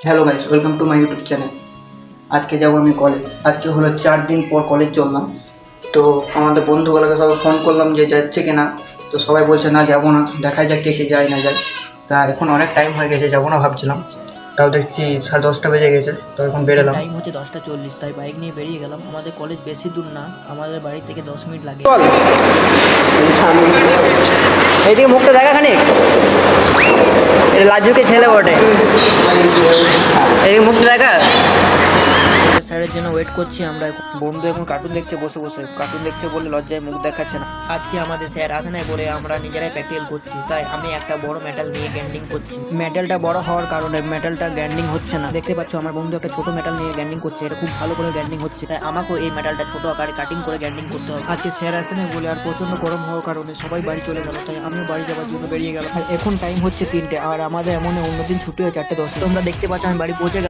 Hello guys, welcome to my YouTube channel. আজকে যাবো আমি কলেজ। আজকে হলো 4 দিন পর কলেজ চললাম। তো আমাদের বন্ধুগুলোকে সবাই ফোন করলাম যে যাচ্ছে কিনা। তো সবাই বলছে না যাবো না, দেখা যাক কে কে যায় না যায়। তা এখন অনেক টাইম হয়ে গেছে, যাবো না ভাবছিলাম। তাও দেখছি 10:30 বেজে গেছে, তো এখন বেরোলাম। টাইম হচ্ছে 10:40, তাই বাইক নিয়ে বেরিয়ে গেলাম। আমাদের কলেজ বেশি দূর না, আমাদের বাড়ি থেকে 10 মিনিট লাগে। এইদিকে মুখটা দেখা খানিক, এটা লাজুকে ছেলে বটে। এই মুখটা দেখা। স্যারের জন্য ওয়েট করছি আমরা। বন্ধু এখন কার্টুন দেখছে, বসে বসে কার্টুন দেখছে বলে লজ্জায় মুখ দেখাচ্ছে না। আজকে আমাদের স্যার আসে নাই বলে আমরা নিজেরাই প্র্যাকটিক্যাল করছি, তাই আমি একটা বড় মেটাল নিয়ে গ্যান্ডিং করছি। মেটালটা বড় হওয়ার কারণে মেটালটা গ্যান্ডিং হচ্ছে না। দেখতে পাচ্ছ আমার বন্ধু একটা ছোট মেটাল নিয়ে গ্যান্ডিং করছে, এটা খুব ভালো করে গ্যান্ডিং হচ্ছে, তাই আমাকেও এই মেটালটা ছোট আকারে কাটিং করে গ্যান্ডিং করতে হবে। আজকে স্যার আসে নাই বলে আর প্রচন্ড গরম হওয়ার কারণে সবাই বাড়ি চলে গেল, তাই আমিও বাড়ি যাওয়ার জন্য বেরিয়ে গেলাম। আর এখন টাইম হচ্ছে 3টে, আর আমাদের এমন অন্যদিন ছুটি হয় 4:10। তোমরা দেখতে পাচ্ছ আমি বাড়ি পৌঁছে